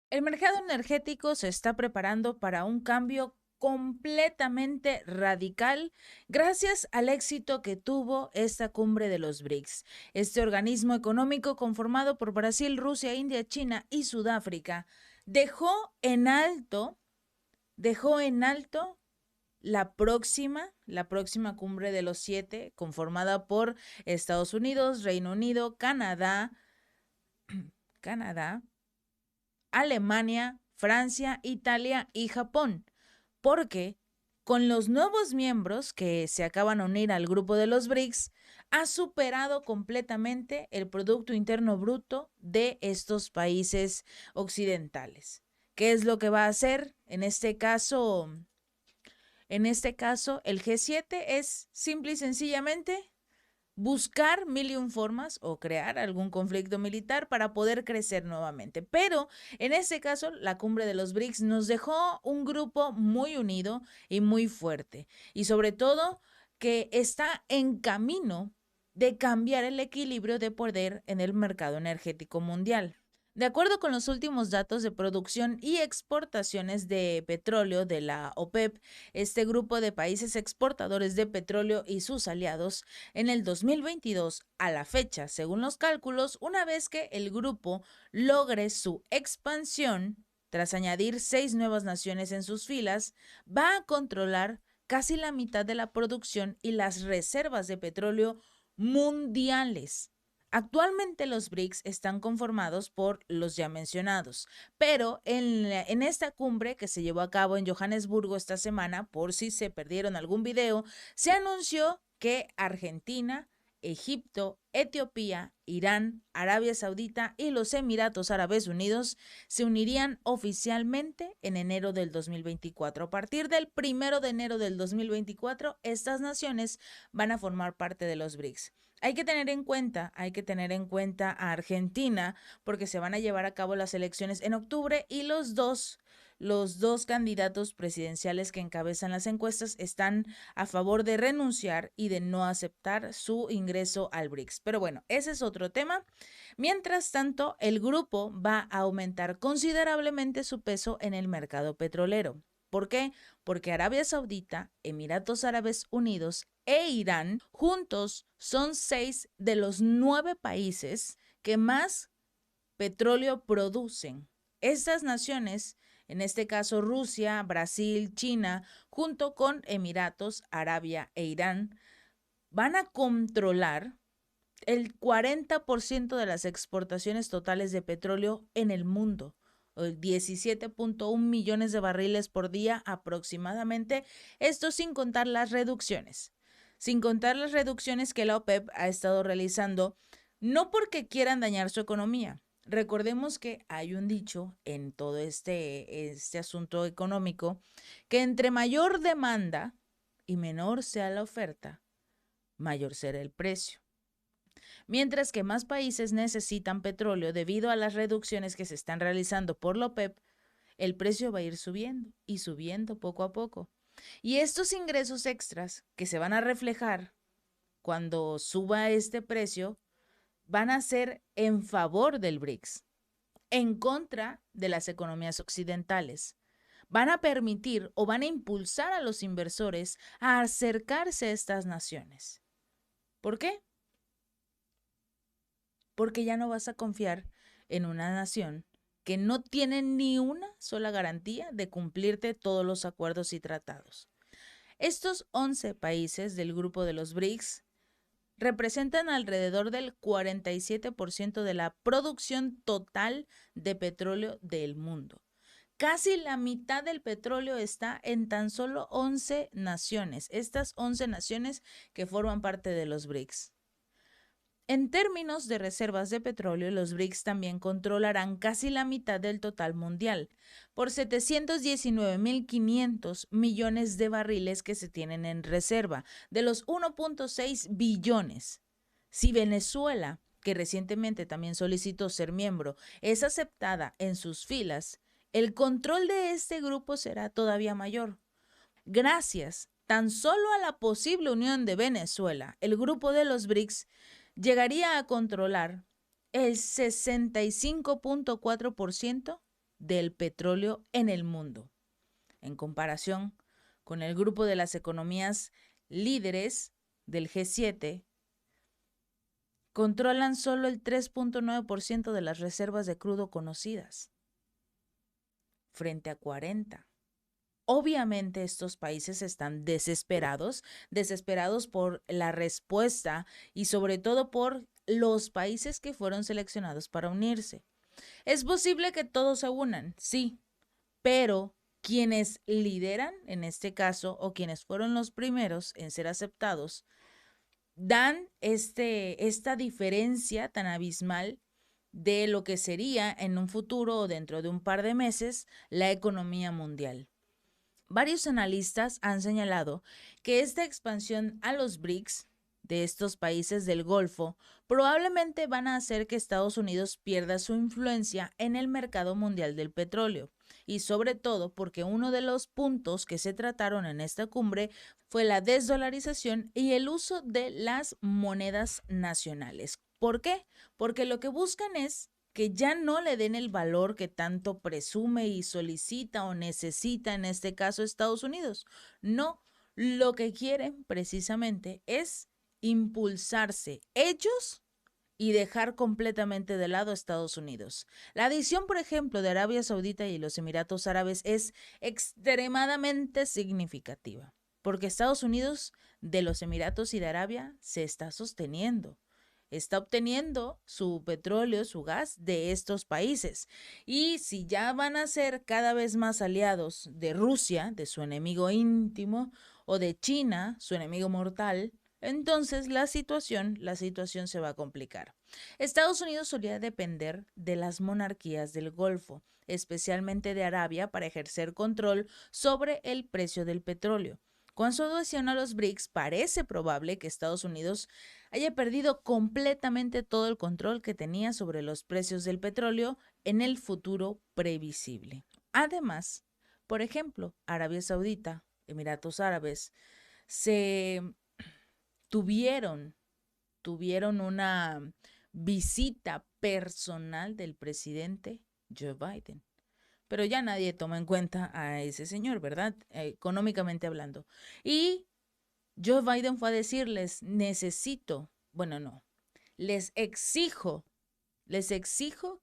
El mercado energético se está preparando para un cambio completamente radical gracias al éxito que tuvo esta cumbre de los BRICS. Este organismo económico conformado por Brasil, Rusia, India, China y Sudáfrica dejó en alto, dejó en alto la próxima cumbre de los siete, conformada por Estados Unidos, Reino Unido, Canadá, Alemania, Francia, Italia y Japón, porque con los nuevos miembros que se acaban de unir al grupo de los BRICS, ha superado completamente el Producto Interno Bruto de estos países occidentales. ¿Qué es lo que va a hacer? En este caso, el G7 es simple y sencillamente buscar mil y un formas o crear algún conflicto militar para poder crecer nuevamente. Pero en este caso, la cumbre de los BRICS nos dejó un grupo muy unido y muy fuerte. Y sobre todo, que está en camino de cambiar el equilibrio de poder en el mercado energético mundial. De acuerdo con los últimos datos de producción y exportaciones de petróleo de la OPEP, este grupo de países exportadores de petróleo y sus aliados, en el 2022 a la fecha, según los cálculos, una vez que el grupo logre su expansión, tras añadir 6 nuevas naciones en sus filas, va a controlar casi la mitad de la producción y las reservas de petróleo mundiales. Actualmente los BRICS están conformados por los ya mencionados, pero en esta cumbre que se llevó a cabo en Johannesburgo esta semana, por si se perdieron algún video, se anunció que Argentina, Egipto, Etiopía, Irán, Arabia Saudita y los Emiratos Árabes Unidos se unirían oficialmente en enero del 2024. A partir del 1 de enero del 2024, estas naciones van a formar parte de los BRICS. Hay que tener en cuenta a Argentina porque se van a llevar a cabo las elecciones en octubre y los dos candidatos presidenciales que encabezan las encuestas están a favor de renunciar y de no aceptar su ingreso al BRICS. Pero bueno, ese es otro tema. Mientras tanto, el grupo va a aumentar considerablemente su peso en el mercado petrolero. ¿Por qué? Porque Arabia Saudita, Emiratos Árabes Unidos e Irán juntos son 6 de los 9 países que más petróleo producen. Estas naciones, en este caso Rusia, Brasil, China, junto con Emiratos, Arabia e Irán, van a controlar el 40% de las exportaciones totales de petróleo en el mundo. 17.1 millones de barriles por día aproximadamente, esto sin contar las reducciones. Sin contar las reducciones que la OPEP ha estado realizando, no porque quieran dañar su economía. Recordemos que hay un dicho en todo este asunto económico, que entre mayor demanda y menor sea la oferta, mayor será el precio. Mientras que más países necesitan petróleo debido a las reducciones que se están realizando por la OPEP, el precio va a ir subiendo y subiendo poco a poco. Y estos ingresos extras que se van a reflejar cuando suba este precio van a ser en favor del BRICS, en contra de las economías occidentales. Van a permitir o van a impulsar a los inversores a acercarse a estas naciones. ¿Por qué? Porque ya no vas a confiar en una nación que no tiene ni una sola garantía de cumplirte todos los acuerdos y tratados. Estos 11 países del grupo de los BRICS representan alrededor del 47% de la producción total de petróleo del mundo. Casi la mitad del petróleo está en tan solo 11 naciones, estas 11 naciones que forman parte de los BRICS. En términos de reservas de petróleo, los BRICS también controlarán casi la mitad del total mundial, por 719.500 millones de barriles que se tienen en reserva, de los 1.6 billones. Si Venezuela, que recientemente también solicitó ser miembro, es aceptada en sus filas, el control de este grupo será todavía mayor. Gracias tan solo a la posible unión de Venezuela, el grupo de los BRICS llegaría a controlar el 65.4% del petróleo en el mundo. En comparación con el grupo de las economías líderes del G7, controlan solo el 3.9% de las reservas de crudo conocidas, frente a 40. Obviamente estos países están desesperados por la respuesta y sobre todo por los países que fueron seleccionados para unirse. Es posible que todos se unan, sí, pero quienes lideran en este caso o quienes fueron los primeros en ser aceptados dan esta diferencia tan abismal de lo que sería en un futuro o dentro de un par de meses la economía mundial. Varios analistas han señalado que esta expansión a los BRICS de estos países del Golfo probablemente van a hacer que Estados Unidos pierda su influencia en el mercado mundial del petróleo, y sobre todo porque uno de los puntos que se trataron en esta cumbre fue la desdolarización y el uso de las monedas nacionales. ¿Por qué? Porque lo que buscan es que ya no le den el valor que tanto presume y solicita o necesita, en este caso Estados Unidos. No, lo que quieren precisamente es impulsarse ellos y dejar completamente de lado a Estados Unidos. La adición, por ejemplo, de Arabia Saudita y los Emiratos Árabes es extremadamente significativa, porque Estados Unidos de los Emiratos y de Arabia se está sosteniendo. Está obteniendo su petróleo, su gas de estos países. Y si ya van a ser cada vez más aliados de Rusia, de su enemigo íntimo, o de China, su enemigo mortal, entonces la situación se va a complicar. Estados Unidos solía depender de las monarquías del Golfo, especialmente de Arabia, para ejercer control sobre el precio del petróleo. Con su adhesión a los BRICS, parece probable que Estados Unidos haya perdido completamente todo el control que tenía sobre los precios del petróleo en el futuro previsible. Además, por ejemplo, Arabia Saudita, Emiratos Árabes, se tuvieron una visita personal del presidente Joe Biden. Pero ya nadie toma en cuenta a ese señor, ¿verdad? Económicamente hablando. Y Joe Biden fue a decirles, les exijo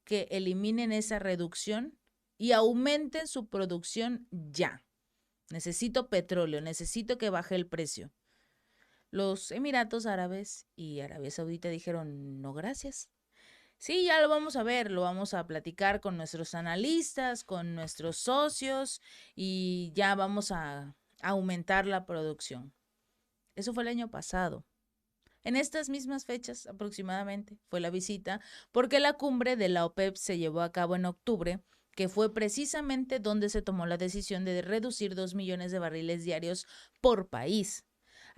que eliminen esa reducción y aumenten su producción ya. Necesito petróleo, necesito que baje el precio. Los Emiratos Árabes y Arabia Saudita dijeron, no, gracias. Sí, ya lo vamos a ver, lo vamos a platicar con nuestros analistas, con nuestros socios y ya vamos a aumentar la producción. Eso fue el año pasado. En estas mismas fechas aproximadamente fue la visita, porque la cumbre de la OPEP se llevó a cabo en octubre, que fue precisamente donde se tomó la decisión de reducir 2 millones de barriles diarios por país,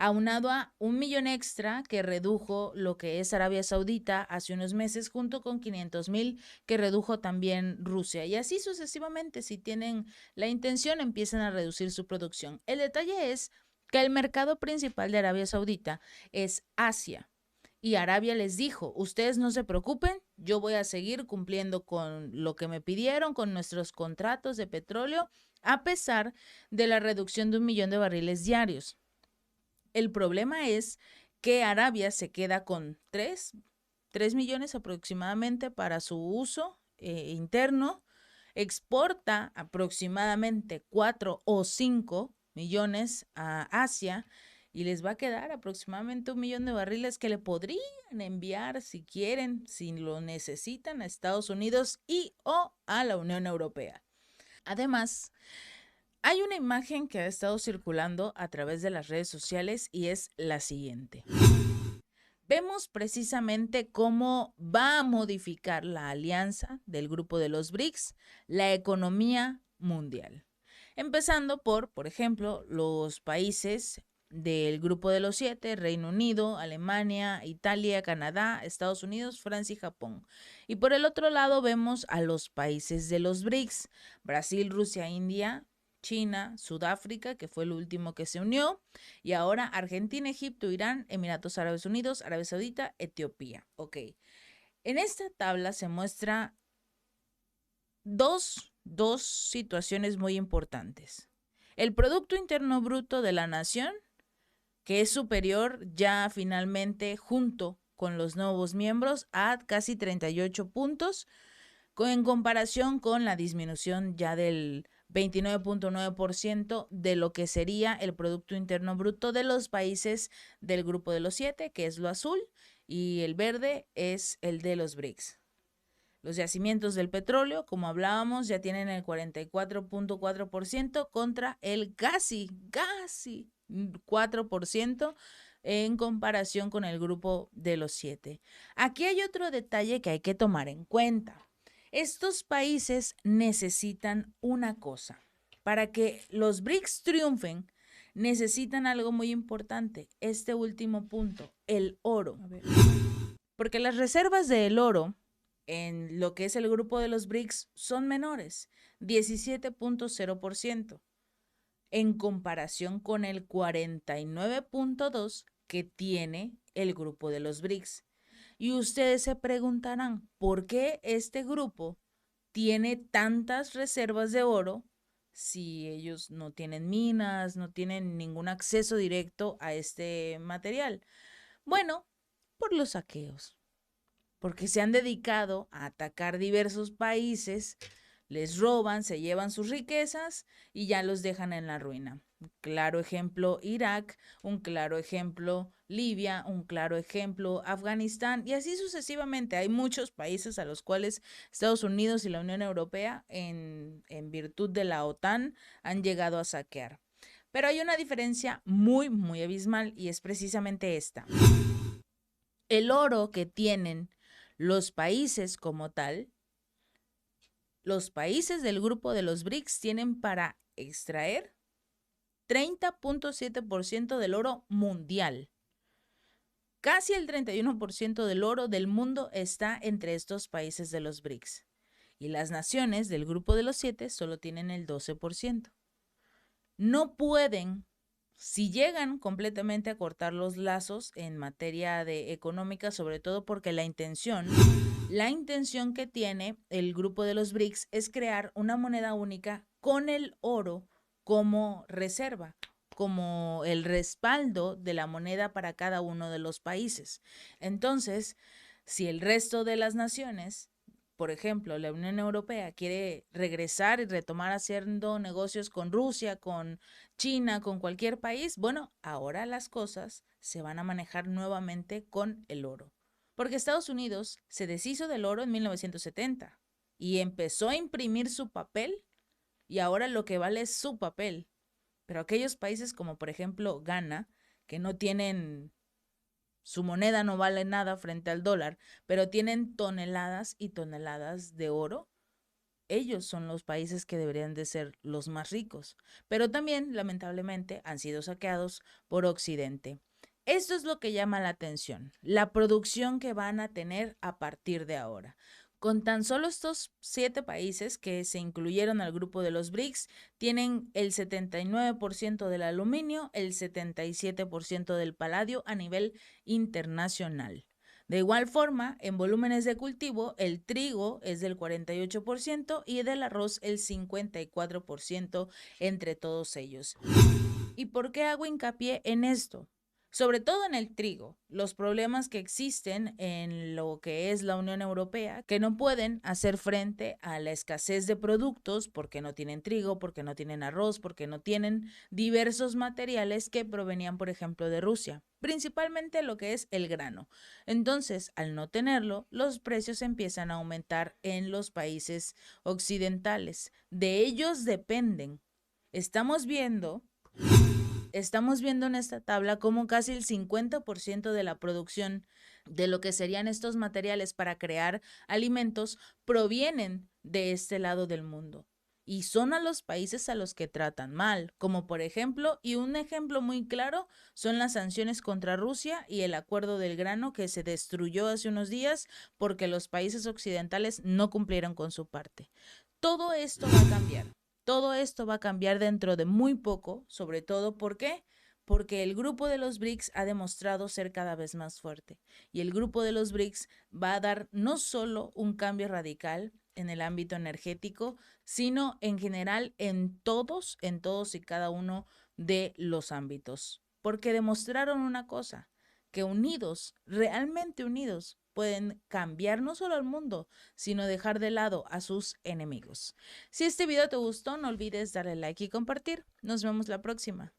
aunado a 1 millón extra que redujo lo que es Arabia Saudita hace unos meses, junto con 500,000 que redujo también Rusia. Y así sucesivamente, si tienen la intención, empiezan a reducir su producción. El detalle es que el mercado principal de Arabia Saudita es Asia. Y Arabia les dijo, ustedes no se preocupen, yo voy a seguir cumpliendo con lo que me pidieron, con nuestros contratos de petróleo, a pesar de la reducción de 1 millón de barriles diarios. El problema es que Arabia se queda con 3 millones aproximadamente para su uso interno, exporta aproximadamente 4 o 5 millones a Asia y les va a quedar aproximadamente 1 millón de barriles que le podrían enviar si quieren, si lo necesitan, a Estados Unidos y o a la Unión Europea. Además, hay una imagen que ha estado circulando a través de las redes sociales y es la siguiente. Vemos precisamente cómo va a modificar la alianza del grupo de los BRICS la economía mundial. Empezando por ejemplo, los países del grupo de los 7, Reino Unido, Alemania, Italia, Canadá, Estados Unidos, Francia y Japón. Y por el otro lado vemos a los países de los BRICS, Brasil, Rusia, India, China, Sudáfrica, que fue el último que se unió, y ahora Argentina, Egipto, Irán, Emiratos Árabes Unidos, Arabia Saudita, Etiopía. Ok. En esta tabla se muestra dos dos situaciones muy importantes. El Producto Interno Bruto de la nación, que es superior ya finalmente junto con los nuevos miembros a casi 38 puntos, en comparación con la disminución ya del 29.9% de lo que sería el Producto Interno Bruto de los países del Grupo de los 7, que es lo azul, y el verde es el de los BRICS. Los yacimientos del petróleo, como hablábamos, ya tienen el 44.4% contra el casi 4% en comparación con el grupo de los 7. Aquí hay otro detalle que hay que tomar en cuenta. Estos países necesitan una cosa. Para que los BRICS triunfen, necesitan algo muy importante. Este último punto, el oro. Porque las reservas del oro en lo que es el grupo de los BRICS son menores, 17.0%, en comparación con el 49.2% que tiene el grupo de los BRICS. Y ustedes se preguntarán, ¿por qué este grupo tiene tantas reservas de oro si ellos no tienen minas, no tienen ningún acceso directo a este material? Bueno, por los saqueos, porque se han dedicado a atacar diversos países, les roban, se llevan sus riquezas y ya los dejan en la ruina. Un claro ejemplo Irak, un claro ejemplo Libia, un claro ejemplo Afganistán y así sucesivamente. Hay muchos países a los cuales Estados Unidos y la Unión Europea, en virtud de la OTAN, han llegado a saquear. Pero hay una diferencia muy, muy abismal y es precisamente esta. El oro que tienen los países como tal, los países del grupo de los BRICS tienen para extraer 30.7% del oro mundial. Casi el 31% del oro del mundo está entre estos países de los BRICS. Y las naciones del grupo de los 7 solo tienen el 12%. No pueden, si llegan completamente a cortar los lazos en materia de económica, sobre todo porque la intención que tiene el grupo de los BRICS es crear una moneda única con el oro como reserva, como el respaldo de la moneda para cada uno de los países. Entonces, si el resto de las naciones, por ejemplo, la Unión Europea quiere regresar y retomar haciendo negocios con Rusia, con China, con cualquier país, bueno, ahora las cosas se van a manejar nuevamente con el oro. Porque Estados Unidos se deshizo del oro en 1970 y empezó a imprimir su papel y ahora lo que vale es su papel. Pero aquellos países como por ejemplo Ghana, que no tienen, su moneda no vale nada frente al dólar, pero tienen toneladas y toneladas de oro, ellos son los países que deberían de ser los más ricos, pero también, lamentablemente, han sido saqueados por Occidente. Esto es lo que llama la atención, la producción que van a tener a partir de ahora. Con tan solo estos 7 países que se incluyeron al grupo de los BRICS, tienen el 79% del aluminio, el 77% del paladio a nivel internacional. De igual forma, en volúmenes de cultivo, el trigo es del 48% y del arroz el 54% entre todos ellos. ¿Y por qué hago hincapié en esto? Sobre todo en el trigo, los problemas que existen en lo que es la Unión Europea, que no pueden hacer frente a la escasez de productos porque no tienen trigo, porque no tienen arroz, porque no tienen diversos materiales que provenían, por ejemplo, de Rusia, principalmente lo que es el grano. Entonces, al no tenerlo, los precios empiezan a aumentar en los países occidentales. De ellos dependen. Estamos viendo en esta tabla cómo casi el 50% de la producción de lo que serían estos materiales para crear alimentos provienen de este lado del mundo. Y son a los países a los que tratan mal, como por ejemplo, y un ejemplo muy claro, son las sanciones contra Rusia y el acuerdo del grano que se destruyó hace unos días porque los países occidentales no cumplieron con su parte. Todo esto va a cambiar. Todo esto va a cambiar dentro de muy poco, sobre todo ¿por qué? Porque el grupo de los BRICS ha demostrado ser cada vez más fuerte y el grupo de los BRICS va a dar no solo un cambio radical en el ámbito energético, sino en general en todos y cada uno de los ámbitos. Porque demostraron una cosa, que unidos, realmente unidos, pueden cambiar no solo al mundo, sino dejar de lado a sus enemigos. Si este video te gustó, no olvides darle like y compartir. Nos vemos la próxima.